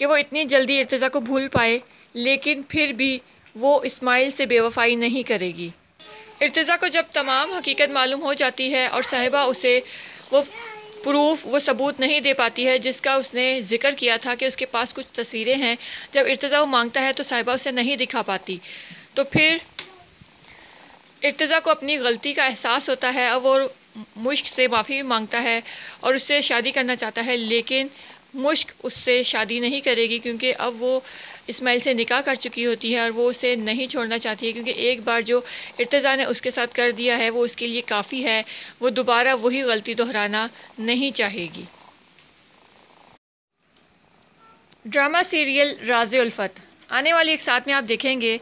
کہ وہ اتنی جلدی ارتضیٰ کو بھول پائے، لیکن پھر بھی وہ اسماعیل سے بے وفائی نہیں کرے گی۔ ارتضیٰ کو جب تمام حقیقت معلوم ہو جاتی ہے اور صاحبہ اسے وہ ثبوت نہیں دے پاتی ہے جس کا اس نے ذکر کیا تھا کہ اس کے پاس کچھ تصویریں ہیں، جب ارتضیٰ وہ مانگتا ہے تو صاحبہ اسے نہیں دکھا پاتی، تو پھر ارتضیٰ کو اپنی غلطی کا احساس ہوتا ہے اور وہ مشک سے معافی بھی مانگتا ہے اور اس سے شادی کرنا چاہتا ہے، لیکن مشک اس سے شادی نہیں کرے گی کیونکہ اب وہ اسماعیل سے نکاح کر چکی ہوتی ہے اور وہ اسے نہیں چھوڑنا چاہتی ہے، کیونکہ ایک بار جو ارتضیٰ نے اس کے ساتھ کر دیا ہے وہ اس کے لیے کافی ہے، وہ دوبارہ وہی غلطی دہرانا نہیں چاہے گی۔ ڈرامہ سیریل راز الفت آنے والی ایک ساتھ میں آپ دیکھیں گے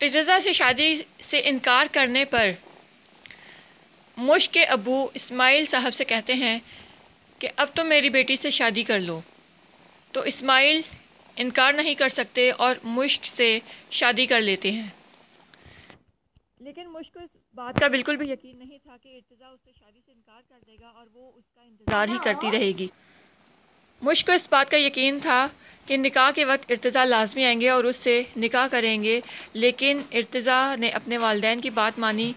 ارتضیٰ سے شادی سے انکار کرنے پر مشک کے ابو اسماعیل صاحب سے کہتے ہیں کہ اب تم میری بیٹی سے شادی کر لو، تو اسماعیل انکار نہیں کر سکتے اور مشک سے شادی کر لیتے ہیں، لیکن مشک کو اس بات کا بالکل بھی یقین نہیں تھا کہ ارتضیٰ اس سے شادی سے انکار کر دے گا اور وہ اس کا انتظار ہی کرتی رہے گی۔ مشک کو اس بات کا یقین تھا کہ نکاح کے وقت ارتضیٰ لازمی آئیں گے اور اس سے نکاح کریں گے، لیکن ارتضیٰ نے اپنے والدین کی بات مانی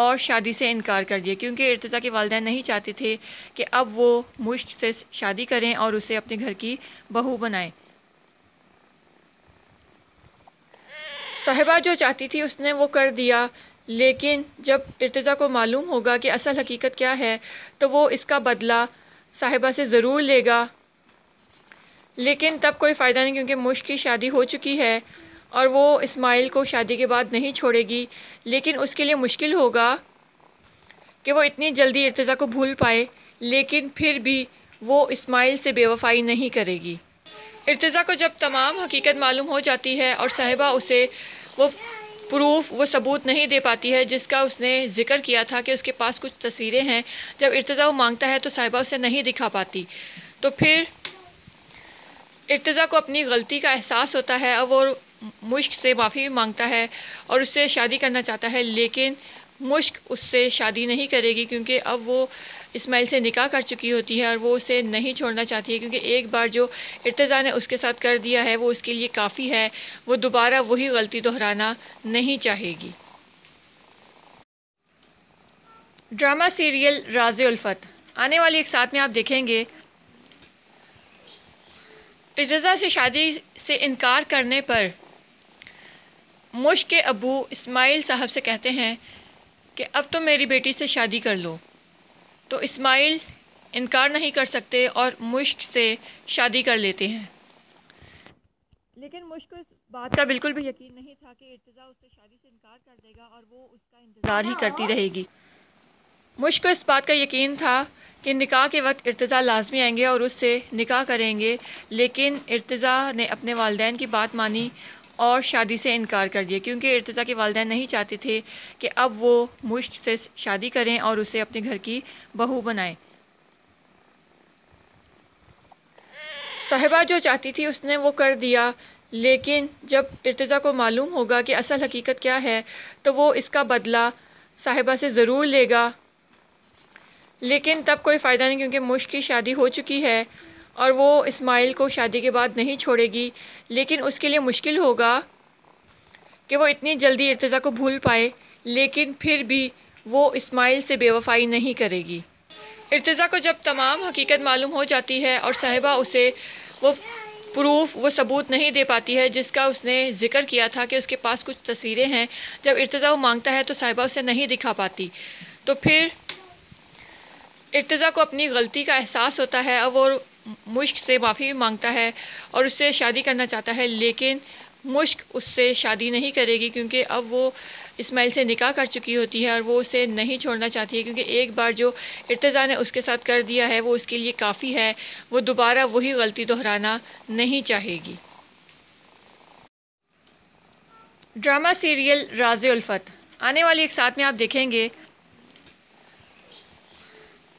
اور شادی سے انکار کر دیا، کیونکہ ارتضیٰ کے والدین نہیں چاہتے تھے کہ اب وہ مشک سے شادی کریں اور اسے اپنے گھر کی بہو بنائیں۔ صاحبہ جو چاہتی تھی اس نے وہ کر دیا، لیکن جب ارتضیٰ کو معلوم ہوگا کہ اصل حقیقت کیا ہے تو وہ اس کا بدلہ صاحبہ سے ضرور لے گا، لیکن تب کوئی فائدہ نہیں کیونکہ مشک کی شادی ہو چکی ہے اور وہ اسماعیل کو شادی کے بعد نہیں چھوڑے گی، لیکن اس کے لیے مشکل ہوگا کہ وہ اتنی جلدی ارتضیٰ کو بھول پائے، لیکن پھر بھی وہ اسماعیل سے بے وفائی نہیں کرے گی۔ ارتضیٰ کو جب تمام حقیقت معلوم ہو جاتی ہے اور صاحبہ اسے وہ ثبوت نہیں دے پاتی ہے جس کا اس نے ذکر کیا تھا کہ اس کے پاس کچھ تصویریں ہیں، جب ارتضیٰ وہ مانگتا ہے تو صاحبہ اسے نہیں دکھا پاتی، تو پھر ارتضیٰ کو اپنی غلطی کا احساس ہوتا ہے اور وہ مشک سے معافی بھی مانگتا ہے اور اس سے شادی کرنا چاہتا ہے، لیکن مشک اس سے شادی نہیں کرے گی کیونکہ اب وہ اسماعیل سے نکاح کر چکی ہوتی ہے اور وہ اسے نہیں چھوڑنا چاہتی ہے، کیونکہ ایک بار جو ارتضیٰ نے اس کے ساتھ کر دیا ہے وہ اس کے لیے کافی ہے، وہ دوبارہ وہی غلطی دہرانا نہیں چاہے گی۔ ڈرامہ سیریل راز الفت آنے والی ایک ساتھ میں آپ دیکھیں گے ارتضیٰ سے شادی سے انکار کرنے پر مشک کے ابو اسماعیل صاحب سے کہتے ہیں کہ اب تم میری بیٹی سے شادی کر لو، تو اسماعیل انکار نہیں کر سکتے اور مشک سے شادی کر لیتے ہیں، لیکن مشک کو اس بات کا بالکل بھی یقین نہیں تھا کہ ارتضیٰ اس سے شادی سے انکار کر دے گا اور وہ اس کا انتظار ہی کرتی رہے گی۔ مشک کو اس بات کا یقین تھا کہ نکاح کے وقت ارتضیٰ لازمی آئیں گے اور اس سے نکاح کریں گے، لیکن ارتضیٰ نے اپنے والدین کی بات مانی اور شادی سے انکار کر دیا، کیونکہ ارتضیٰ کے والدین نہیں چاہتے تھے کہ اب وہ مشک سے شادی کریں اور اسے اپنے گھر کی بہو بنائیں۔ صاحبہ جو چاہتی تھی اس نے وہ کر دیا، لیکن جب ارتضیٰ کو معلوم ہوگا کہ اصل حقیقت کیا ہے تو وہ اس کا بدلہ صاحبہ سے ضرور لے گا، لیکن تب کوئی فائدہ نہیں کیونکہ مشک کی شادی ہو چکی ہے اور وہ اسماعیل کو شادی کے بعد نہیں چھوڑے گی، لیکن اس کے لیے مشکل ہوگا کہ وہ اتنی جلدی ارتضیٰ کو بھول پائے، لیکن پھر بھی وہ اسماعیل سے بے وفائی نہیں کرے گی۔ ارتضیٰ کو جب تمام حقیقت معلوم ہو جاتی ہے اور صاحبہ اسے وہ ثبوت نہیں دے پاتی ہے جس کا اس نے ذکر کیا تھا کہ اس کے پاس کچھ تصویریں ہیں، جب ارتضیٰ وہ مانگتا ہے تو صاحبہ اسے نہیں دکھا پاتی، تو پھر ارتضیٰ کو اپنی غلطی کا احساس ہوتا ہے اور وہ مشک سے معافی بھی مانگتا ہے اور اس سے شادی کرنا چاہتا ہے، لیکن مشک اس سے شادی نہیں کرے گی کیونکہ اب وہ اسماعیل سے نکاح کر چکی ہوتی ہے اور وہ اسے نہیں چھوڑنا چاہتی ہے، کیونکہ ایک بار جو ارتضیٰ نے اس کے ساتھ کر دیا ہے وہ اس کے لیے کافی ہے، وہ دوبارہ وہی غلطی دہرانا نہیں چاہے گی۔ ڈرامہ سیریل راز الفت آنے والی ایک ساتھ میں آپ دیکھیں گے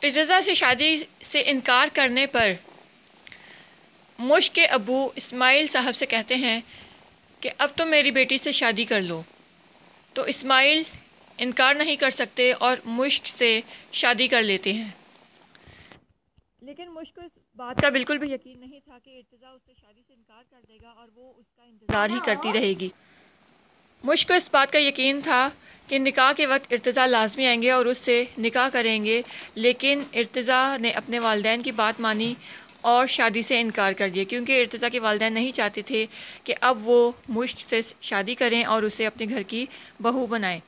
ارتضیٰ سے شادی سے انکار کرنے پر مشک کے ابو اسماعیل صاحب سے کہتے ہیں کہ اب تم میری بیٹی سے شادی کر لو، تو اسماعیل انکار نہیں کر سکتے اور مشک سے شادی کر لیتے ہیں، لیکن مشک کو اس بات کا بالکل بھی یقین نہیں تھا کہ ارتضیٰ اس سے شادی سے انکار کر دے گا اور وہ اس کا انتظار ہی کرتی رہے گی۔ مشک کو اس بات کا یقین تھا کہ نکاح کے وقت ارتضیٰ لازمی آئیں گے اور اس سے نکاح کریں گے، لیکن ارتضیٰ نے اپنے والدین کی بات مانی اور شادی سے انکار کر دیا، کیونکہ ارتضیٰ کے والدین نہیں چاہتے تھے کہ اب وہ مشک سے شادی کریں اور اسے اپنے گھر کی بہو بنائیں۔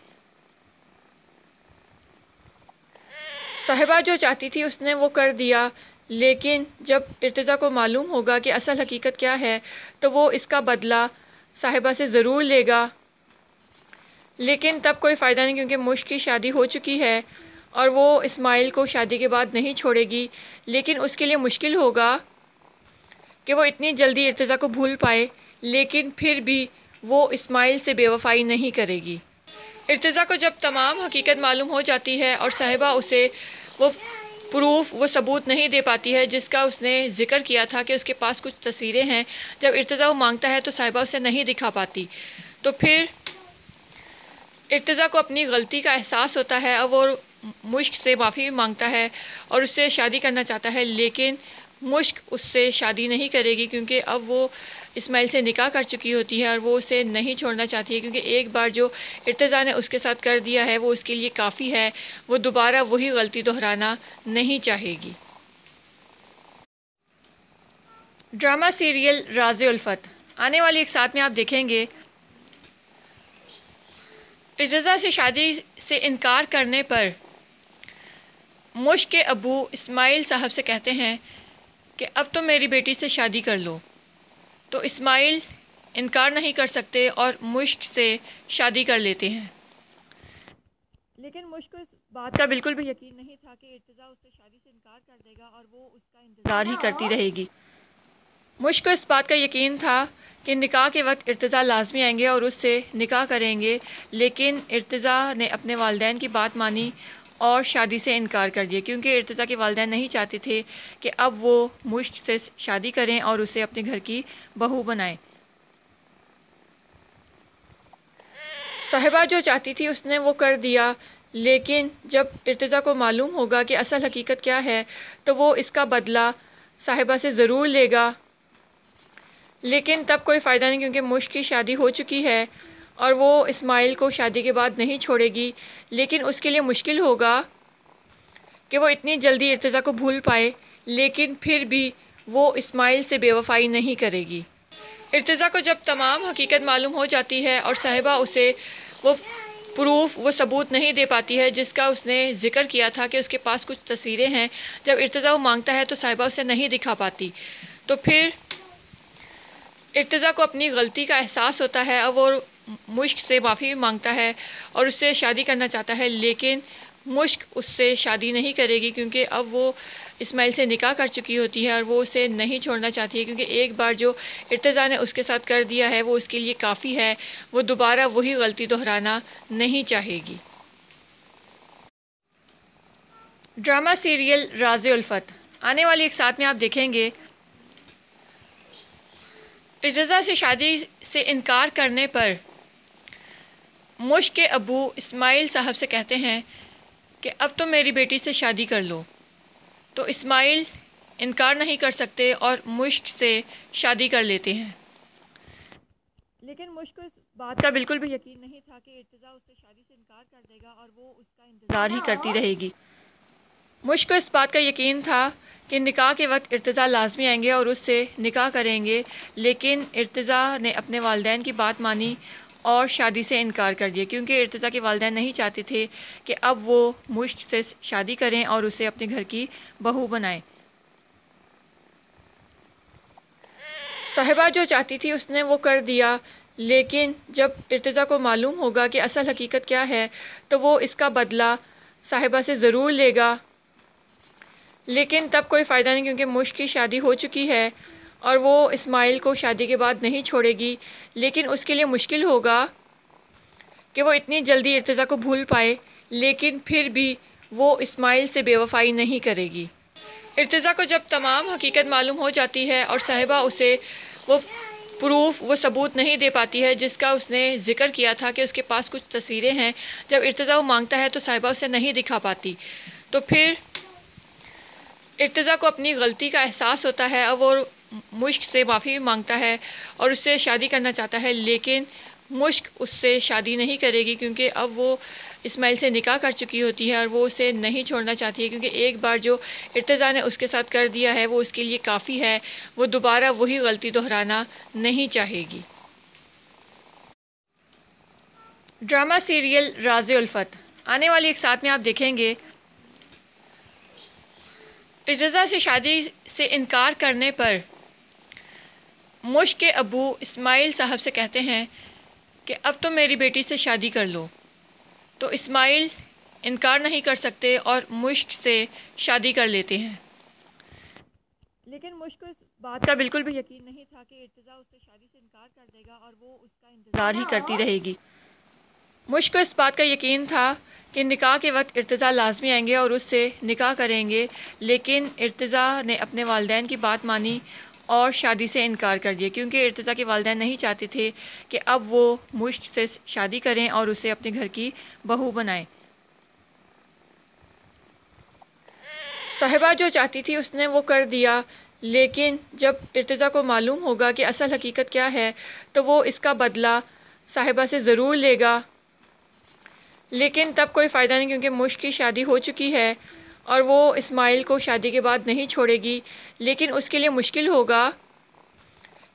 صاحبہ جو چاہتی تھی اس نے وہ کر دیا، لیکن جب ارتضیٰ کو معلوم ہوگا کہ اصل حقیقت کیا ہے تو وہ اس کا بدلہ صاحبہ سے ضرور لے گا، لیکن تب کوئی فائدہ نہیں کیونکہ مشک کی شادی ہو چکی ہے اور وہ اسماعیل کو شادی کے بعد نہیں چھوڑے گی، لیکن اس کے لیے مشکل ہوگا کہ وہ اتنی جلدی ارتضیٰ کو بھول پائے، لیکن پھر بھی وہ اسماعیل سے بے وفائی نہیں کرے گی۔ ارتضیٰ کو جب تمام حقیقت معلوم ہو جاتی ہے اور صاحبہ اسے وہ ثبوت نہیں دے پاتی ہے جس کا اس نے ذکر کیا تھا کہ اس کے پاس کچھ تصویریں ہیں، جب ارتضیٰ وہ مانگتا ہے تو صاحبہ اسے نہیں دکھا پاتی، تو پھر ارتضیٰ کو اپنی غلطی کا احساس ہوتا ہے اور وہ مشک سے معافی مانگتا ہے اور اس سے شادی کرنا چاہتا ہے، لیکن مشک اس سے شادی نہیں کرے گی کیونکہ اب وہ اسماعیل سے نکاح کر چکی ہوتی ہے اور وہ اسے نہیں چھوڑنا چاہتی ہے، کیونکہ ایک بار جو ارتضیٰ نے اس کے ساتھ کر دیا ہے وہ اس کے لیے کافی ہے، وہ دوبارہ وہی غلطی دہرانا نہیں چاہے گی۔ ڈرامہ سیریل راز الفت آنے والی ایک ساتھ میں آپ دیکھیں گے ارتضیٰ سے شادی سے انکار کرنے پر مشک کے ابو اسماعیل صاحب سے کہتے ہیں کہ اب تم میری بیٹی سے شادی کر لو، تو اسماعیل انکار نہیں کر سکتے اور مشک سے شادی کر لیتے ہیں، لیکن مشک کو اس بات کا بالکل بھی یقین نہیں تھا کہ ارتضیٰ اس سے شادی سے انکار کر دے گا اور وہ اس کا انتظار ہی کرتی رہے گی۔ مشک کو اس بات کا یقین تھا کہ نکاح کے وقت ارتضیٰ لازمی آئیں گے اور اس سے نکاح کریں گے، لیکن ارتضیٰ نے اپنے والدین کی بات مانی اور شادی سے انکار کر دیا، کیونکہ ارتضیٰ کے والدین نہیں چاہتے تھے کہ اب وہ مشک سے شادی کریں اور اسے اپنے گھر کی بہو بنائیں۔ صاحبہ جو چاہتی تھی اس نے وہ کر دیا، لیکن جب ارتضیٰ کو معلوم ہوگا کہ اصل حقیقت کیا ہے تو وہ اس کا بدلہ صاحبہ سے ضرور لے گا، لیکن تب کوئی فائدہ نہیں کیونکہ مشک کی شادی ہو چکی ہے اور وہ اسماعیل کو شادی کے بعد نہیں چھوڑے گی، لیکن اس کے لیے مشکل ہوگا کہ وہ اتنی جلدی ارتضیٰ کو بھول پائے، لیکن پھر بھی وہ اسماعیل سے بے وفائی نہیں کرے گی۔ ارتضیٰ کو جب تمام حقیقت معلوم ہو جاتی ہے اور صاحبہ اسے وہ ثبوت نہیں دے پاتی ہے جس کا اس نے ذکر کیا تھا کہ اس کے پاس کچھ تصویریں ہیں، جب ارتضیٰ وہ مانگتا ہے تو صاحبہ اسے نہیں دکھا پاتی، تو پھر ارتضیٰ کو اپنی غلطی کا احساس ہوتا ہے اور وہ مشک سے معافی مانگتا ہے اور اس سے شادی کرنا چاہتا ہے، لیکن مشک اس سے شادی نہیں کرے گی کیونکہ اب وہ اسماعیل سے نکاح کر چکی ہوتی ہے اور وہ اسے نہیں چھوڑنا چاہتی ہے، کیونکہ ایک بار جو ارتضیٰ نے اس کے ساتھ کر دیا ہے وہ اس کے لیے کافی ہے، وہ دوبارہ وہی غلطی دہرانا نہیں چاہے گی۔ ڈرامہ سیریل راز الفت آنے والی ایک ساتھ میں آپ دیکھیں گے ارتضیٰ سے شادی سے انکار کرنے پر مشک کے ابو اسماعیل صاحب سے کہتے ہیں کہ اب تم میری بیٹی سے شادی کر لو، تو اسماعیل انکار نہیں کر سکتے اور مشک سے شادی کر لیتے ہیں، لیکن مشک کو اس بات کا بالکل بھی یقین نہیں تھا کہ ارتضیٰ اس سے شادی سے انکار کر دے گا اور وہ اس کا انتظار ہی کرتی رہے گی۔ مشک کو اس بات کا یقین تھا کہ نکاح کے وقت ارتضیٰ لازمی آئیں گے اور اس سے نکاح کریں گے، لیکن ارتضیٰ نے اپنے والدین کی بات مانی اور شادی سے انکار کر دیا، کیونکہ ارتضیٰ کے والدین نہیں چاہتے تھے کہ اب وہ مشک سے شادی کریں اور اسے اپنے گھر کی بہو بنائیں۔ صاحبہ جو چاہتی تھی اس نے وہ کر دیا، لیکن جب ارتضیٰ کو معلوم ہوگا کہ اصل حقیقت کیا ہے تو وہ اس کا بدلہ صاحبہ سے ضرور لے گا، لیکن تب کوئی فائدہ نہیں کیونکہ مشک کی شادی ہو چکی ہے اور وہ اسماعیل کو شادی کے بعد نہیں چھوڑے گی، لیکن اس کے لیے مشکل ہوگا کہ وہ اتنی جلدی ارتضیٰ کو بھول پائے، لیکن پھر بھی وہ اسماعیل سے بے وفائی نہیں کرے گی۔ ارتضیٰ کو جب تمام حقیقت معلوم ہو جاتی ہے اور صاحبہ اسے وہ ثبوت نہیں دے پاتی ہے جس کا اس نے ذکر کیا تھا کہ اس کے پاس کچھ تصویریں ہیں، جب ارتضیٰ وہ مانگتا ہے تو صاحبہ اسے نہیں دکھا پاتی، تو پھر ارتضیٰ کو اپنی غلطی کا احساس ہوتا ہے، اب وہ مشک سے معافی مانگتا ہے اور اس سے شادی کرنا چاہتا ہے، لیکن مشک اس سے شادی نہیں کرے گی کیونکہ اب وہ اسماعیل سے نکاح کر چکی ہوتی ہے اور وہ اسے نہیں چھوڑنا چاہتی ہے، کیونکہ ایک بار جو ارتضیٰ نے اس کے ساتھ کر دیا ہے وہ اس کے لیے کافی ہے، وہ دوبارہ وہی غلطی دہرانا نہیں چاہے گی۔ ڈرامہ سیریل راز الفت آنے والی ایک ساتھ میں آپ دیکھیں گے ارتضیٰ سے شادی سے انکار کرنے پر مشک کے ابو اسماعیل صاحب سے کہتے ہیں کہ اب تم میری بیٹی سے شادی کر لو، تو اسماعیل انکار نہیں کر سکتے اور مشک سے شادی کر لیتے ہیں، لیکن مشک کو اس بات کا بالکل بھی یقین نہیں تھا کہ ارتضیٰ اس سے شادی سے انکار کر دے گا اور وہ اس کا انتظار ہی کرتی رہے گی۔ مشک کو اس بات کا یقین تھا کہ نکاح کے وقت ارتضیٰ لازمی آئیں گے اور اس سے نکاح کریں گے، لیکن ارتضیٰ نے اپنے والدین کی بات مانی اور شادی سے انکار کر دیا، کیونکہ ارتضیٰ کے والدین نہیں چاہتے تھے کہ اب وہ مشک سے شادی کریں اور اسے اپنے گھر کی بہو بنائیں۔ صاحبہ جو چاہتی تھی اس نے وہ کر دیا، لیکن جب ارتضیٰ کو معلوم ہوگا کہ اصل حقیقت کیا ہے تو وہ اس کا بدلہ صاحبہ سے ضرور لے گا، لیکن تب کوئی فائدہ نہیں کیونکہ مشک کی شادی ہو چکی ہے اور وہ اسماعیل کو شادی کے بعد نہیں چھوڑے گی، لیکن اس کے لیے مشکل ہوگا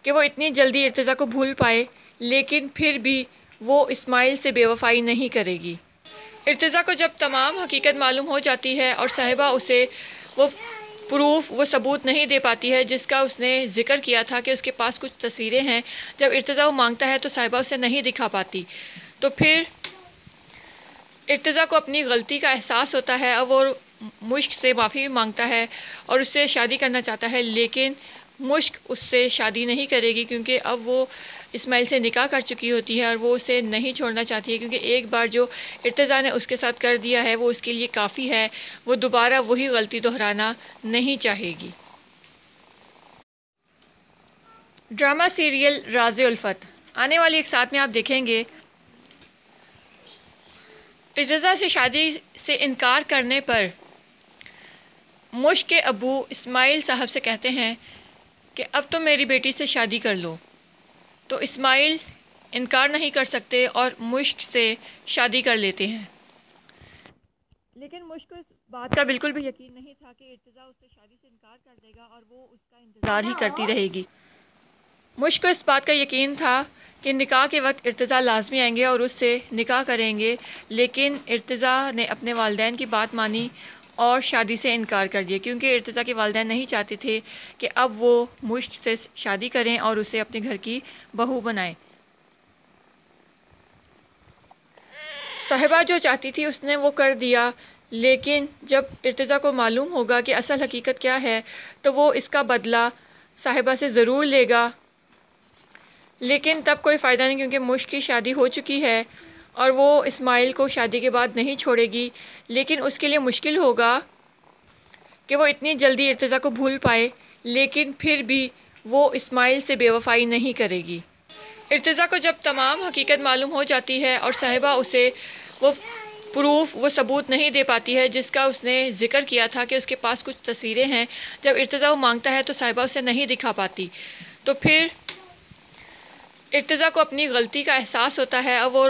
کہ وہ اتنی جلدی ارتضیٰ کو بھول پائے، لیکن پھر بھی وہ اسماعیل سے بے وفائی نہیں کرے گی۔ ارتضیٰ کو جب تمام حقیقت معلوم ہو جاتی ہے اور صاحبہ اسے وہ ثبوت نہیں دے پاتی ہے جس کا اس نے ذکر کیا تھا کہ اس کے پاس کچھ تصویریں ہیں، جب ارتضیٰ وہ مانگتا ہے تو صاحبہ اسے نہیں دکھا پاتی، تو پھر ارتضیٰ کو اپنی غلطی کا احساس ہوتا ہے، اب وہ مشک سے معافی مانگتا ہے اور اس سے شادی کرنا چاہتا ہے، لیکن مشک اس سے شادی نہیں کرے گی کیونکہ اب وہ اسماعیل سے نکاح کر چکی ہوتی ہے اور وہ اسے نہیں چھوڑنا چاہتی ہے، کیونکہ ایک بار جو ارتضیٰ نے اس کے ساتھ کر دیا ہے وہ اس کے لیے کافی ہے، وہ دوبارہ وہی غلطی دہرانا نہیں چاہے گی۔ ڈرامہ سیریل راز الفت آنے والی ایک ساتھ میں آپ دیکھیں گے ارتضیٰ سے شادی سے انکار کرنے پر مشک کے ابو اسماعیل صاحب سے کہتے ہیں کہ اب تم میری بیٹی سے شادی کر لو، تو اسماعیل انکار نہیں کر سکتے اور مشک سے شادی کر لیتے ہیں، لیکن مشک کو اس بات کا بالکل بھی یقین نہیں تھا کہ ارتضیٰ اس سے شادی سے انکار کر دے گا اور وہ اس کا انتظار ہی کرتی رہے گی۔ مشک کو اس بات کا یقین تھا کہ نکاح کے وقت ارتضیٰ لازمی آئیں گے اور اس سے نکاح کریں گے، لیکن ارتضیٰ نے اپنے والدین کی بات مانی اور شادی سے انکار کر دیا، کیونکہ ارتضیٰ کے والدین نہیں چاہتے تھے کہ اب وہ مشک سے شادی کریں اور اسے اپنے گھر کی بہو بنائیں۔ صاحبہ جو چاہتی تھی اس نے وہ کر دیا، لیکن جب ارتضیٰ کو معلوم ہوگا کہ اصل حقیقت کیا ہے تو وہ اس کا بدلہ صاحبہ سے ضرور لے گا، لیکن تب کوئی فائدہ نہیں کیونکہ مشک کی شادی ہو چکی ہے اور وہ اسماعیل کو شادی کے بعد نہیں چھوڑے گی، لیکن اس کے لیے مشکل ہوگا کہ وہ اتنی جلدی ارتضیٰ کو بھول پائے، لیکن پھر بھی وہ اسماعیل سے بے وفائی نہیں کرے گی۔ ارتضیٰ کو جب تمام حقیقت معلوم ہو جاتی ہے اور صاحبہ اسے وہ ثبوت نہیں دے پاتی ہے جس کا اس نے ذکر کیا تھا کہ اس کے پاس کچھ تصویریں ہیں، جب ارتضیٰ وہ مانگتا ہے تو صاحبہ اسے نہیں دکھا پاتی، تو پھر ارتضیٰ کو اپنی غلطی کا احساس ہوتا ہے، اب وہ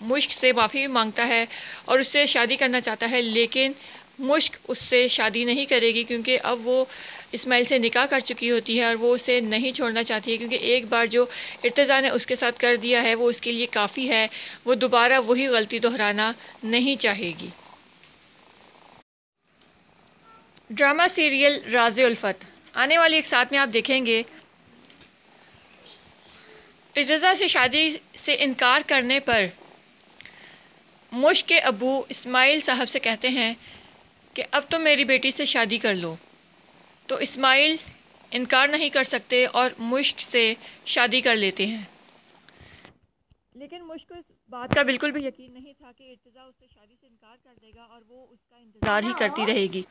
مشک سے معافی مانگتا ہے اور اس سے شادی کرنا چاہتا ہے، لیکن مشک اس سے شادی نہیں کرے گی کیونکہ اب وہ اسماعیل سے نکاح کر چکی ہوتی ہے اور وہ اسے نہیں چھوڑنا چاہتی ہے، کیونکہ ایک بار جو ارتضیٰ نے اس کے ساتھ کر دیا ہے وہ اس کے لیے کافی ہے، وہ دوبارہ وہی غلطی دہرانا نہیں چاہے گی۔ ڈرامہ سیریل راز الفت آنے والی ایک ساتھ میں آپ دیکھیں گے ارتضیٰ سے شادی سے انکار کرنے پر مشک کے ابو اسماعیل صاحب سے کہتے ہیں کہ اب تم میری بیٹی سے شادی کر لو، تو اسماعیل انکار نہیں کر سکتے اور مشک سے شادی کر لیتے ہیں، لیکن مشک کو اس بات کا بالکل بھی یقین نہیں تھا کہ ارتضیٰ اس سے شادی سے انکار کر دے گا اور وہ اس کا انتظار ہی کرتی رہے گی۔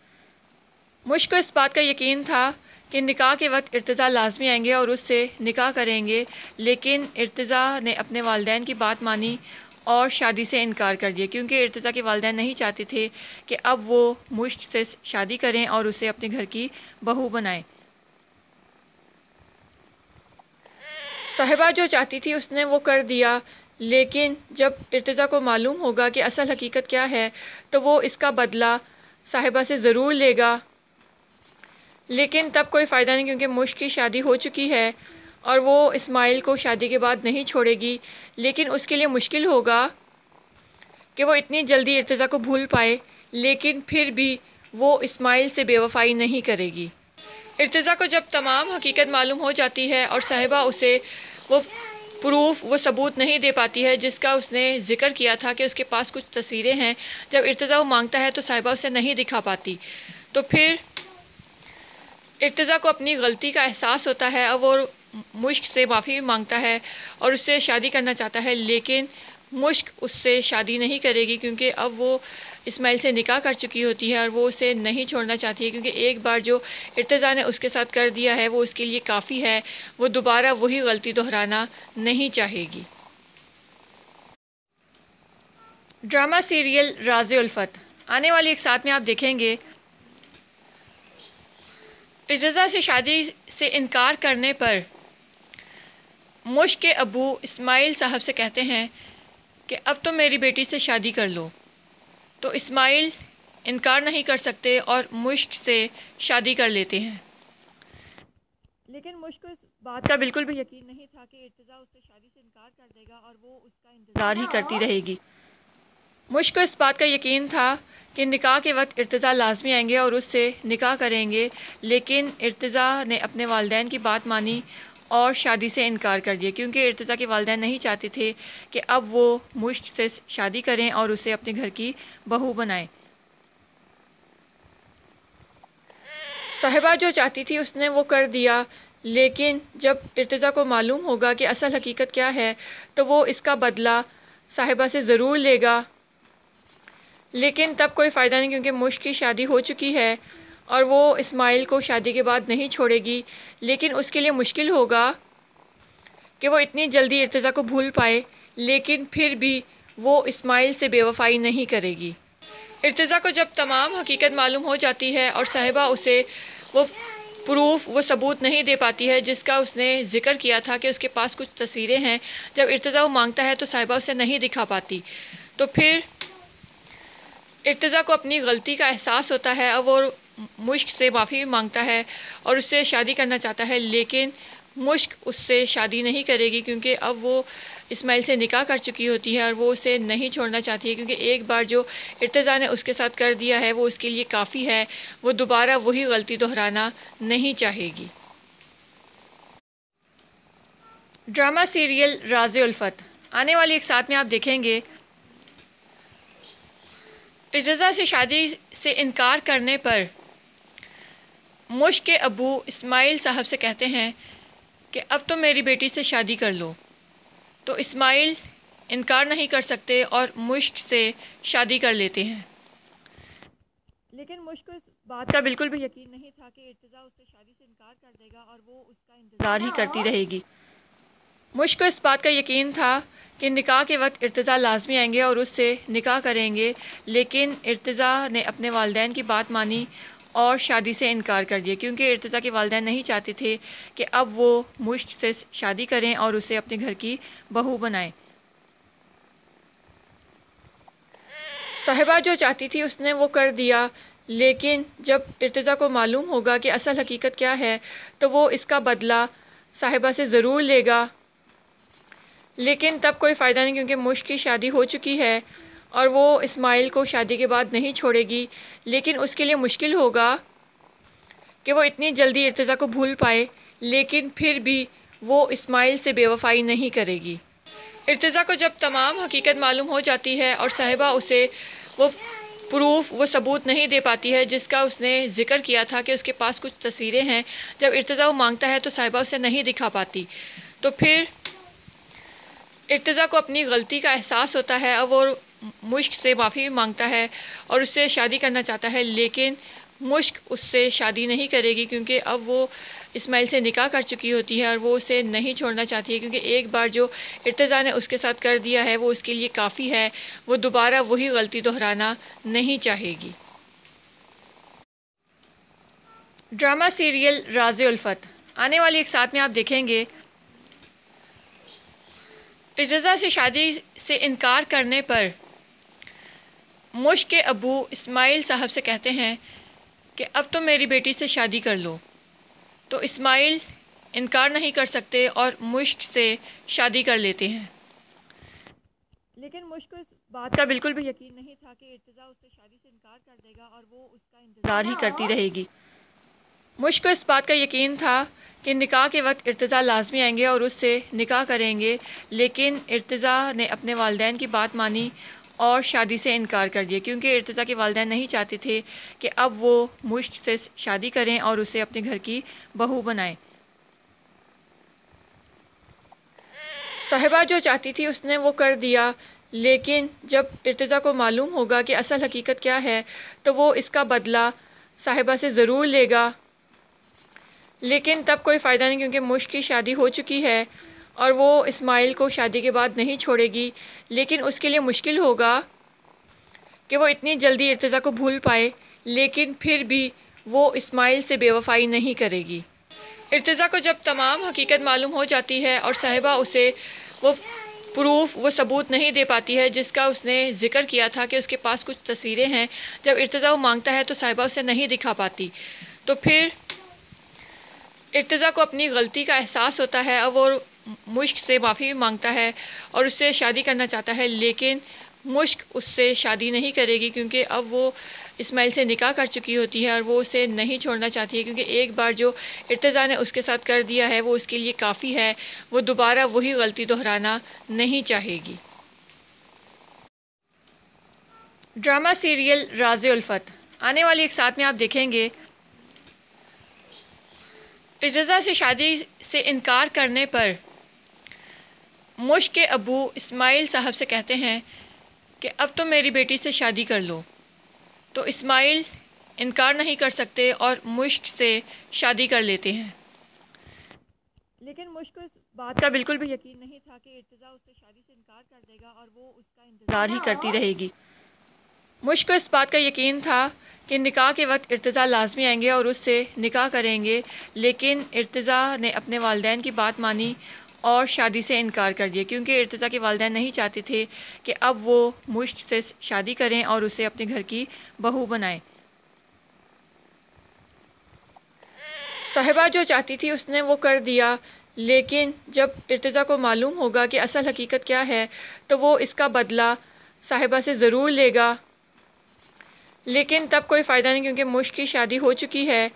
مشک کو اس بات کا یقین تھا کہ نکاح کے وقت ارتضیٰ لازمی آئیں گے اور اس سے نکاح کریں گے، لیکن ارتضیٰ نے اپنے والدین کی بات مانی اور شادی سے انکار کر دیا، کیونکہ ارتضیٰ کے والدین نہیں چاہتے تھے کہ اب وہ مشک سے شادی کریں اور اسے اپنے گھر کی بہو بنائیں۔ صاحبہ جو چاہتی تھی اس نے وہ کر دیا، لیکن جب ارتضیٰ کو معلوم ہوگا کہ اصل حقیقت کیا ہے تو وہ اس کا بدلہ صاحبہ سے ضرور لے گا، لیکن تب کوئی فائدہ نہیں، کیونکہ مشک کی شادی ہو چکی ہے اور وہ اسماعیل کو شادی کے بعد نہیں چھوڑے گی۔ لیکن اس کے لیے مشکل ہوگا کہ وہ اتنی جلدی ارتضیٰ کو بھول پائے، لیکن پھر بھی وہ اسماعیل سے بے وفائی نہیں کرے گی۔ ارتضیٰ کو جب تمام حقیقت معلوم ہو جاتی ہے اور صاحبہ اسے وہ ثبوت نہیں دے پاتی ہے جس کا اس نے ذکر کیا تھا کہ اس کے پاس کچھ تصویریں ہیں، جب ارتضیٰ وہ مانگتا ہے تو صاحبہ اسے نہیں دکھا پاتی، تو پھر ارتضیٰ کو اپنی غلطی کا احساس ہوتا ہے اور وہ مشک سے معافی بھی مانگتا ہے اور اس سے شادی کرنا چاہتا ہے، لیکن مشک اس سے شادی نہیں کرے گی، کیونکہ اب وہ اسماعیل سے نکاح کر چکی ہوتی ہے اور وہ اسے نہیں چھوڑنا چاہتی ہے، کیونکہ ایک بار جو ارتضیٰ نے اس کے ساتھ کر دیا ہے وہ اس کے لیے کافی ہے، وہ دوبارہ وہی غلطی دہرانا نہیں چاہے گی۔ ڈرامہ سیریل راز الفت آنے والی ایک ساتھ میں آپ دیکھیں گے ارتضیٰ سے شادی سے انکار کرنے پر مشک کے ابو اسماعیل صاحب سے کہتے ہیں کہ اب تو میری بیٹی سے شادی کر لو، تو اسماعیل انکار نہیں کر سکتے اور مشک سے شادی کر لیتے ہیں، لیکن مشک کو اس بات کا بالکل بھی یقین نہیں تھا کہ ارتضیٰ اس سے شادی سے انکار کر دے گا اور وہ اس کا انتظار ہی کرتی رہے گی۔ مشک کو اس بات کا یقین تھا کہ نکاح کے وقت ارتضیٰ لازمی آئیں گے اور اس سے نکاح کریں گے، لیکن ارتضیٰ نے اپنے والدین کی بات مانی اور شادی سے انکار کر دیا، کیونکہ ارتضیٰ کے والدین نہیں چاہتے تھے کہ اب وہ مشک سے شادی کریں اور اسے اپنے گھر کی بہو بنائیں۔ صاحبہ جو چاہتی تھی اس نے وہ کر دیا، لیکن جب ارتضیٰ کو معلوم ہوگا کہ اصل حقیقت کیا ہے تو وہ اس کا بدلہ صاحبہ سے ضرور لے گا، لیکن تب کوئی فائدہ نہیں، کیونکہ مشک کی شادی ہو چکی ہے اور وہ اسماعیل کو شادی کے بعد نہیں چھوڑے گی، لیکن اس کے لیے مشکل ہوگا کہ وہ اتنی جلدی ارتضیٰ کو بھول پائے، لیکن پھر بھی وہ اسماعیل سے بے وفائی نہیں کرے گی۔ ارتضیٰ کو جب تمام حقیقت معلوم ہو جاتی ہے اور صاحبہ اسے وہ ثبوت نہیں دے پاتی ہے جس کا اس نے ذکر کیا تھا کہ اس کے پاس کچھ تصویریں ہیں، جب ارتضیٰ وہ مانگتا ہے تو صاحبہ اسے نہیں دکھا پاتی، تو پھر ارتضیٰ کو اپنی غلطی کا احساس ہوتا ہے اور وہ مشک سے معافی بھی مانگتا ہے اور اس سے شادی کرنا چاہتا ہے، لیکن مشک اس سے شادی نہیں کرے گی، کیونکہ اب وہ اسماعیل سے نکاح کر چکی ہوتی ہے اور وہ اسے نہیں چھوڑنا چاہتی ہے، کیونکہ ایک بار جو ارتضیٰ نے اس کے ساتھ کر دیا ہے وہ اس کے لیے کافی ہے، وہ دوبارہ وہی غلطی دہرانا نہیں چاہے گی۔ ڈرامہ سیریل راز الفت آنے والی ایک ساتھ میں آپ دیکھیں گے ارتضیٰ سے شادی سے انکار کرنے پر مشک کے ابو اسماعیل صاحب سے کہتے ہیں کہ اب تو میری بیٹی سے شادی کر لو، تو اسماعیل انکار نہیں کر سکتے اور مشک سے شادی کر لیتے ہیں، لیکن مشک کو اس بات کا بالکل بھی یقین نہیں تھا کہ ارتضیٰ اس سے شادی سے انکار کر دے گا اور وہ اس کا انتظار ہی کرتی رہے گی۔ مشک کو اس بات کا یقین تھا کہ نکاح کے وقت ارتضیٰ لازمی آئیں گے اور اس سے نکاح کریں گے، لیکن ارتضیٰ نے اپنے والدین کی بات مانی اور شادی سے انکار کر دیا، کیونکہ ارتضیٰ کے والدین نہیں چاہتے تھے کہ اب وہ مشک سے شادی کریں اور اسے اپنے گھر کی بہو بنائیں۔ صاحبہ جو چاہتی تھی اس نے وہ کر دیا، لیکن جب ارتضیٰ کو معلوم ہوگا کہ اصل حقیقت کیا ہے تو وہ اس کا بدلہ صاحبہ سے ضرور لے گا، لیکن تب کوئی فائدہ نہیں، کیونکہ مشک کی شادی ہو چکی ہے اور وہ اسماعیل کو شادی کے بعد نہیں چھوڑے گی، لیکن اس کے لیے مشکل ہوگا کہ وہ اتنی جلدی ارتضیٰ کو بھول پائے، لیکن پھر بھی وہ اسماعیل سے بے وفائی نہیں کرے گی۔ ارتضیٰ کو جب تمام حقیقت معلوم ہو جاتی ہے اور صاحبہ اسے وہ ثبوت نہیں دے پاتی ہے جس کا اس نے ذکر کیا تھا کہ اس کے پاس کچھ تصویریں ہیں، جب ارتضیٰ وہ مانگتا ہے تو صاحبہ اسے نہیں دکھا پاتی، تو پھر ارتضیٰ کو اپنی غلطی کا احساس ہوتا ہے اور وہ مشک سے معافی بھی مانگتا ہے اور اس سے شادی کرنا چاہتا ہے، لیکن مشک اس سے شادی نہیں کرے گی، کیونکہ اب وہ اسماعیل سے نکاح کر چکی ہوتی ہے اور وہ اسے نہیں چھوڑنا چاہتی ہے، کیونکہ ایک بار جو ارتضیٰ نے اس کے ساتھ کر دیا ہے وہ اس کے لیے کافی ہے، وہ دوبارہ وہی غلطی دہرانا نہیں چاہے گی۔ ڈرامہ سیریل راز الفت آنے والی ایک ساتھ میں آپ دیکھیں گے ارتضیٰ سے شادی سے انکار کرنے پر مشک کے ابو اسماعیل صاحب سے کہتے ہیں کہ اب تم میری بیٹی سے شادی کر لو، تو اسماعیل انکار نہیں کر سکتے اور مشک سے شادی کر لیتے ہیں، لیکن مشک کو اس بات کا بالکل بھی یقین نہیں تھا کہ ارتضیٰ اس سے شادی سے انکار کر دے گا اور وہ اس کا انتظار ہی کرتی رہے گی۔ مشک کو اس بات کا یقین تھا کہ نکاح کے وقت ارتضیٰ لازمی آئیں گے اور اس سے نکاح کریں گے، لیکن ارتضیٰ نے اپنے والدین کی بات مانی اور شادی سے انکار کر دیا، کیونکہ ارتضیٰ کے والدین نہیں چاہتے تھے کہ اب وہ مشک سے شادی کریں اور اسے اپنے گھر کی بہو بنائیں۔ صاحبہ جو چاہتی تھی اس نے وہ کر دیا، لیکن جب ارتضیٰ کو معلوم ہوگا کہ اصل حقیقت کیا ہے تو وہ اس کا بدلہ صاحبہ سے ضرور لے گا، لیکن تب کوئی فائدہ نہیں، کیونکہ مشک کی شادی ہو چکی ہے اور وہ اسماعیل کو شادی کے بعد نہیں چھوڑے گی، لیکن اس کے لیے مشکل ہوگا کہ وہ اتنی جلدی ارتضیٰ کو بھول پائے، لیکن پھر بھی وہ اسماعیل سے بے وفائی نہیں کرے گی۔ ارتضیٰ کو جب تمام حقیقت معلوم ہو جاتی ہے اور صاحبہ اسے وہ ثبوت نہیں دے پاتی ہے جس کا اس نے ذکر کیا تھا کہ اس کے پاس کچھ تصویریں ہیں، جب ارتضیٰ وہ مانگتا ہے تو صاحبہ اسے نہیں دکھا پاتی، تو پھر ارتضیٰ کو اپنی غلطی کا احساس ہوتا ہے اور وہ مشک سے معافی مانگتا ہے اور اس سے شادی کرنا چاہتا ہے، لیکن مشک اس سے شادی نہیں کرے گی، کیونکہ اب وہ اسماعیل سے نکاح کر چکی ہوتی ہے اور وہ اسے نہیں چھوڑنا چاہتی ہے، کیونکہ ایک بار جو ارتضیٰ نے اس کے ساتھ کر دیا ہے وہ اس کے لیے کافی ہے، وہ دوبارہ وہی غلطی دہرانا نہیں چاہے گی۔ ڈرامہ سیریل راز الفت آنے والی ایک ساتھ میں آپ دیکھیں گے ارتضیٰ سے شادی سے انکار کرنے پر مشک کے ابو اسماعیل صاحب سے کہتے ہیں کہ اب تم میری بیٹی سے شادی کر لو، تو اسماعیل انکار نہیں کر سکتے اور مشک سے شادی کر لیتے ہیں، لیکن مشک کو اس بات کا بالکل بھی یقین نہیں تھا کہ ارتضیٰ اس سے شادی سے انکار کر دے گا اور وہ اس کا انتظار ہی کرتی رہے گی۔ مشک کو اس بات کا یقین تھا کہ نکاح کے وقت ارتضیٰ لازمی آئیں گے اور اس سے نکاح کریں گے، لیکن ارتضیٰ نے اپنے والدین کی بات مانی اور شادی سے انکار کر دیا، کیونکہ ارتضیٰ کے والدین نہیں چاہتے تھے کہ اب وہ مشک سے شادی کریں اور اسے اپنے گھر کی بہو بنائیں۔ صاحبہ جو چاہتی تھی اس نے وہ کر دیا، لیکن جب ارتضیٰ کو معلوم ہوگا کہ اصل حقیقت کیا ہے تو وہ اس کا بدلہ صاحبہ سے ضرور لے گا، لیکن تب کوئی فائدہ نہیں، کیونکہ مشک کی شادی ہو چکی ہے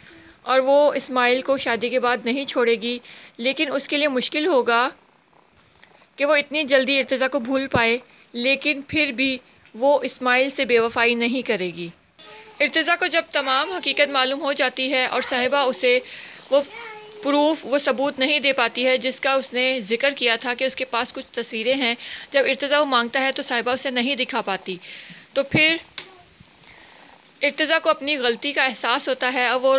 اور وہ اسماعیل کو شادی کے بعد نہیں چھوڑے گی، لیکن اس کے لیے مشکل ہوگا کہ وہ اتنی جلدی ارتضیٰ کو بھول پائے، لیکن پھر بھی وہ اسماعیل سے بے وفائی نہیں کرے گی۔ ارتضیٰ کو جب تمام حقیقت معلوم ہو جاتی ہے اور صاحبہ اسے وہ ثبوت نہیں دے پاتی ہے جس کا اس نے ذکر کیا تھا کہ اس کے پاس کچھ تصویریں ہیں، جب ارتضیٰ وہ مانگتا ہے تو صاحبہ اسے نہیں دکھا پاتی، تو پھر ارتضیٰ کو اپنی غلطی کا احساس ہوتا ہے اور وہ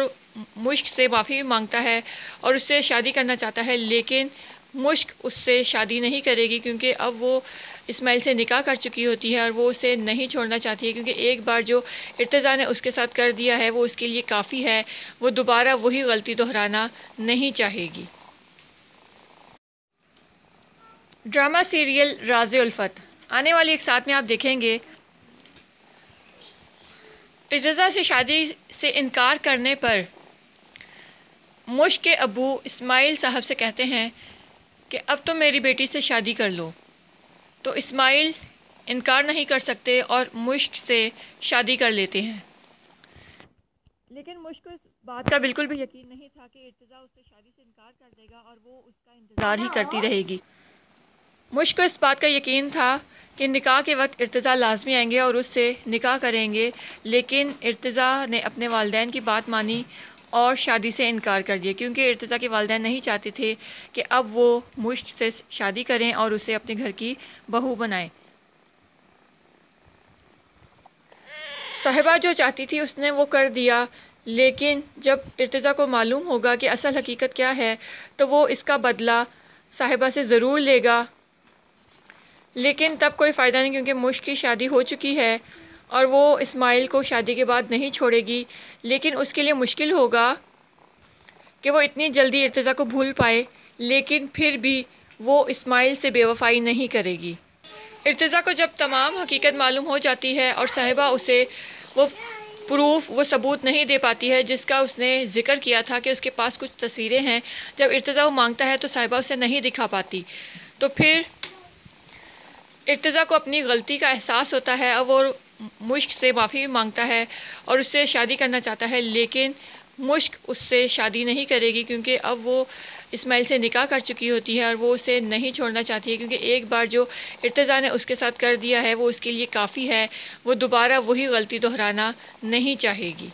مشک سے معافی مانگتا ہے اور اس سے شادی کرنا چاہتا ہے، لیکن مشک اس سے شادی نہیں کرے گی، کیونکہ اب وہ اسماعیل سے نکاح کر چکی ہوتی ہے اور وہ اسے نہیں چھوڑنا چاہتی ہے، کیونکہ ایک بار جو ارتضیٰ نے اس کے ساتھ کر دیا ہے وہ اس کے لیے کافی ہے، وہ دوبارہ وہی غلطی دہرانا نہیں چاہے گی۔ ڈرامہ سیریل راز الفت آنے والی ایک ساتھ میں آپ دیکھیں گے ارتضیٰ سے شادی سے انکار کرنے پر مشک کے ابو اسماعیل صاحب سے کہتے ہیں کہ اب تم میری بیٹی سے شادی کر لو، تو اسماعیل انکار نہیں کر سکتے اور مشک سے شادی کر لیتے ہیں، لیکن مشک کو اس بات کا بالکل بھی یقین نہیں تھا کہ ارتضیٰ اس سے شادی سے انکار کر دے گا اور وہ اس کا انتظار ہی کرتی رہے گی۔ مشک کو اس بات کا یقین تھا کہ نکاح کے وقت ارتضیٰ لازمی آئیں گے اور اس سے نکاح کریں گے، لیکن ارتضیٰ نے اپنے والدین کی بات مانی اور شادی سے انکار کر دیا، کیونکہ ارتضیٰ کے والدین نہیں چاہتے تھے کہ اب وہ مشک سے شادی کریں اور اسے اپنے گھر کی بہو بنائیں۔ صاحبہ جو چاہتی تھی اس نے وہ کر دیا، لیکن جب ارتضیٰ کو معلوم ہوگا کہ اصل حقیقت کیا ہے تو وہ اس کا بدلہ صاحبہ سے ضرور لے گا، لیکن تب کوئی فائدہ نہیں کیونکہ مشک کی شادی ہو چکی ہے اور وہ اسماعیل کو شادی کے بعد نہیں چھوڑے گی، لیکن اس کے لیے مشکل ہوگا کہ وہ اتنی جلدی ارتضیٰ کو بھول پائے، لیکن پھر بھی وہ اسماعیل سے بے وفائی نہیں کرے گی۔ ارتضیٰ کو جب تمام حقیقت معلوم ہو جاتی ہے اور صاحبہ اسے وہ ثبوت نہیں دے پاتی ہے جس کا اس نے ذکر کیا تھا کہ اس کے پاس کچھ تصویریں ہیں، جب ارتضیٰ وہ مانگتا ہے تو صاحبہ اسے نہیں دکھا پاتی، تو پھر ارتضیٰ کو اپنی غلطی کا احساس ہوتا ہے اور وہ مشک سے معافی بھی مانگتا ہے اور اس سے شادی کرنا چاہتا ہے، لیکن مشک اس سے شادی نہیں کرے گی کیونکہ اب وہ اسماعیل سے نکاح کر چکی ہوتی ہے اور وہ اسے نہیں چھوڑنا چاہتی ہے، کیونکہ ایک بار جو ارتضیٰ نے اس کے ساتھ کر دیا ہے وہ اس کے لیے کافی ہے، وہ دوبارہ وہی غلطی دہرانا نہیں چاہے گی۔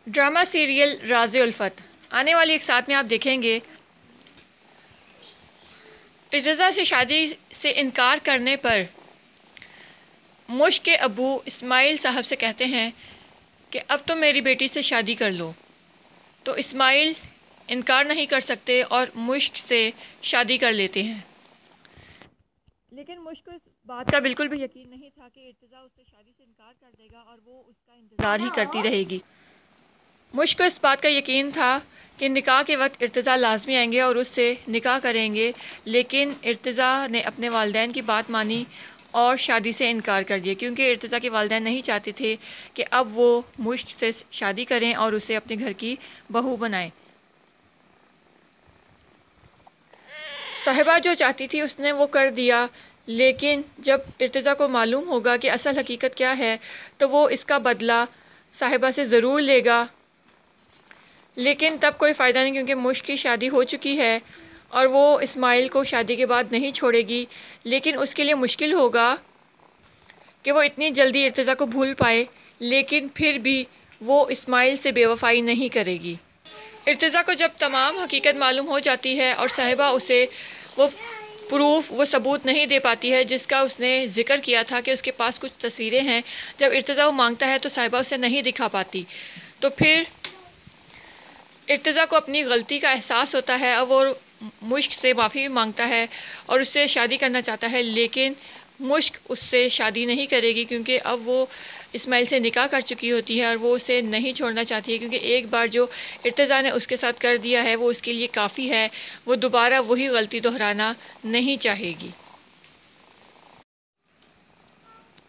ڈرامہ سیریل راز الفت آنے والی ایک ساتھ میں آپ دیکھیں گے ارتضیٰ سے شادی سے انکار کرنے پر مشک کے ابو اسماعیل صاحب سے کہتے ہیں کہ اب تو میری بیٹی سے شادی کر لو، تو اسماعیل انکار نہیں کر سکتے اور مشک سے شادی کر لیتے ہیں، لیکن مشک کو اس بات کا بالکل بھی یقین نہیں تھا کہ ارتضیٰ اس سے شادی سے انکار کر دے گا اور وہ اس کا انتظار ہی کرتی رہے گی۔ مشک کو اس بات کا یقین تھا کہ نکاح کے وقت ارتضیٰ لازمی آئیں گے اور اس سے نکاح کریں گے، لیکن ارتضیٰ نے اپنے والدین کی بات مانی اور شادی سے انکار کر دیا، کیونکہ ارتضیٰ کے والدین نہیں چاہتے تھے کہ اب وہ مشک سے شادی کریں اور اسے اپنے گھر کی بہو بنائیں۔ صاحبہ جو چاہتی تھی اس نے وہ کر دیا، لیکن جب ارتضیٰ کو معلوم ہوگا کہ اصل حقیقت کیا ہے تو وہ اس کا بدلہ صاحبہ سے ضرور لے گا، لیکن تب کوئی فائدہ نہیں کیونکہ مشک کی شادی ہو چکی ہے اور وہ اسماعیل کو شادی کے بعد نہیں چھوڑے گی، لیکن اس کے لیے مشکل ہوگا کہ وہ اتنی جلدی ارتضیٰ کو بھول پائے، لیکن پھر بھی وہ اسماعیل سے بے وفائی نہیں کرے گی۔ ارتضیٰ کو جب تمام حقیقت معلوم ہو جاتی ہے اور صاحبہ اسے وہ ثبوت نہیں دے پاتی ہے جس کا اس نے ذکر کیا تھا کہ اس کے پاس کچھ تصویریں ہیں، جب ارتضیٰ وہ مانگتا ہے تو صاحبہ اسے نہیں دکھا پاتی، تو پھر ارتضیٰ کو اپنی غلطی کا احساس ہوتا ہے اور وہ مشک سے معافی بھی مانگتا ہے اور اس سے شادی کرنا چاہتا ہے، لیکن مشک اس سے شادی نہیں کرے گی کیونکہ اب وہ اسماعیل سے نکاح کر چکی ہوتی ہے اور وہ اسے نہیں چھوڑنا چاہتی ہے، کیونکہ ایک بار جو ارتضیٰ نے اس کے ساتھ کر دیا ہے وہ اس کے لیے کافی ہے، وہ دوبارہ وہی غلطی دہرانا نہیں چاہے گی۔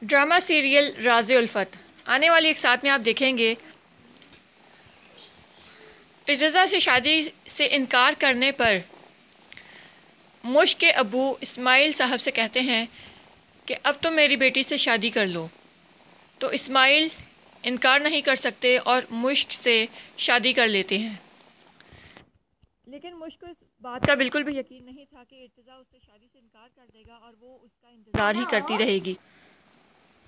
ڈرامہ سیریل راز الفت آنے والی ایک ساتھ میں آپ دیکھیں گے ارتضیٰ سے شادی سے انکار کرنے پر مشک کے ابو اسماعیل صاحب سے کہتے ہیں کہ اب تو میری بیٹی سے شادی کر لو، تو اسماعیل انکار نہیں کر سکتے اور مشک سے شادی کر لیتے ہیں، لیکن مشک کو اس بات کا بالکل بھی یقین نہیں تھا کہ ارتضیٰ اس سے شادی سے انکار کر دے گا اور وہ اس کا انتظار ہی کرتی رہے گی۔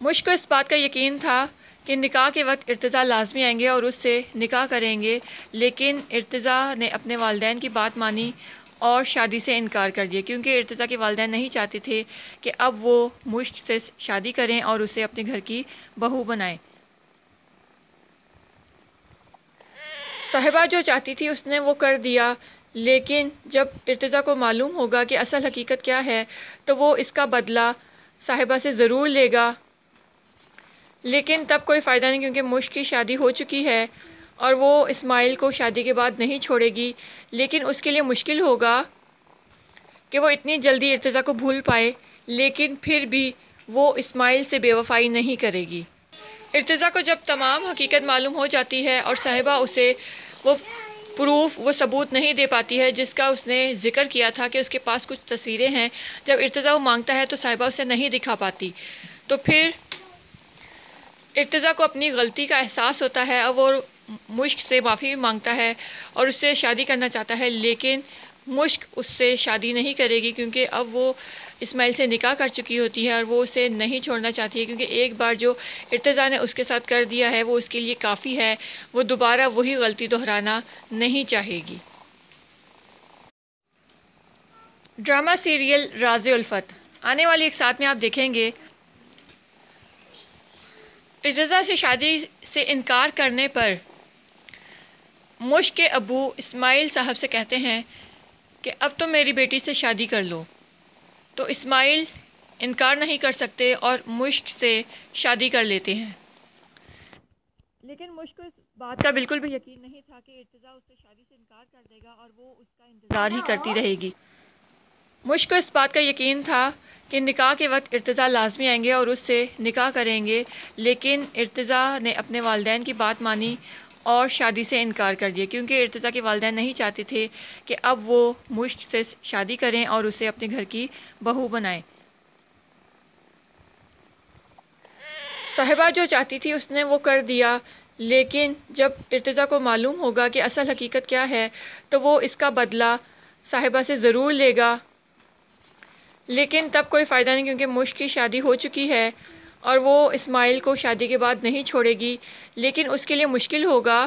مشک کو اس بات کا یقین تھا کہ نکاح کے وقت ارتضیٰ لازمی آئیں گے اور اس سے نکاح کریں گے، لیکن ارتضیٰ نے اپنے والدین کی بات مانی اور شادی سے انکار کر دیا، کیونکہ ارتضیٰ کے والدین نہیں چاہتے تھے کہ اب وہ مشک سے شادی کریں اور اسے اپنے گھر کی بہو بنائیں۔ صاحبہ جو چاہتی تھی اس نے وہ کر دیا، لیکن جب ارتضیٰ کو معلوم ہوگا کہ اصل حقیقت کیا ہے تو وہ اس کا بدلہ صاحبہ سے ضرور لے گا، لیکن تب کوئی فائدہ نہیں کیونکہ مشک کی شادی ہو چکی ہے اور وہ اسماعیل کو شادی کے بعد نہیں چھوڑے گی، لیکن اس کے لیے مشکل ہوگا کہ وہ اتنی جلدی ارتضیٰ کو بھول پائے، لیکن پھر بھی وہ اسماعیل سے بے وفائی نہیں کرے گی۔ ارتضیٰ کو جب تمام حقیقت معلوم ہو جاتی ہے اور صاحبہ اسے وہ ثبوت نہیں دے پاتی ہے جس کا اس نے ذکر کیا تھا کہ اس کے پاس کچھ تصویریں ہیں، جب ارتضیٰ وہ مانگتا ہے تو صاحبہ اسے نہیں دکھا پاتی، تو پھر ارتضیٰ کو اپنی غلطی کا احساس ہوتا ہے اور وہ مشک سے معافی بھی مانگتا ہے اور اس سے شادی کرنا چاہتا ہے، لیکن مشک اس سے شادی نہیں کرے گی کیونکہ اب وہ اسماعیل سے نکاح کر چکی ہوتی ہے اور وہ اسے نہیں چھوڑنا چاہتی ہے، کیونکہ ایک بار جو ارتضیٰ نے اس کے ساتھ کر دیا ہے وہ اس کے لیے کافی ہے، وہ دوبارہ وہی غلطی دہرانا نہیں چاہے گی۔ ڈرامہ سیریل راز الفت آنے والی ایک ساتھ میں آپ دیکھیں گے ارتضیٰ سے شادی سے انکار کرنے پر مشک کے ابو اسماعیل صاحب سے کہتے ہیں کہ اب تو میری بیٹی سے شادی کر لو، تو اسماعیل انکار نہیں کر سکتے اور مشک سے شادی کر لیتے ہیں۔ لیکن مشک کو اس بات کا بالکل بھی یقین نہیں تھا کہ ارتضیٰ اس سے شادی سے انکار کر دے گا اور وہ اس کا انتظار ہی کرتی رہے گی۔ مشک کو اس بات کا یقین تھا کہ نکاح کے وقت ارتضیٰ لازمی آئیں گے اور اس سے نکاح کریں گے، لیکن ارتضیٰ نے اپنے والدین کی بات مانی اور شادی سے انکار کر دیا، کیونکہ ارتضیٰ کے والدین نہیں چاہتے تھے کہ اب وہ مشک سے شادی کریں اور اسے اپنے گھر کی بہو بنائیں۔ صاحبہ جو چاہتی تھی اس نے وہ کر دیا، لیکن جب ارتضیٰ کو معلوم ہوگا کہ اصل حقیقت کیا ہے تو وہ اس کا بدلہ صاحبہ سے ضرور لے گا، لیکن تب کوئی فائدہ نہیں، کیونکہ مشک کی شادی ہو چکی ہے اور وہ اسماعیل کو شادی کے بعد نہیں چھوڑے گی۔ لیکن اس کے لیے مشکل ہوگا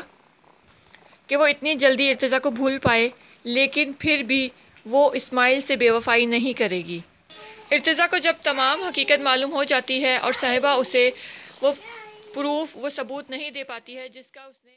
کہ وہ اتنی جلدی ارتضیٰ کو بھول پائے، لیکن پھر بھی وہ اسماعیل سے بے وفائی نہیں کرے گی۔ ارتضیٰ کو جب تمام حقیقت معلوم ہو جاتی ہے اور صاحبہ اسے وہ ثبوت نہیں دے پاتی ہے جس کا اس نے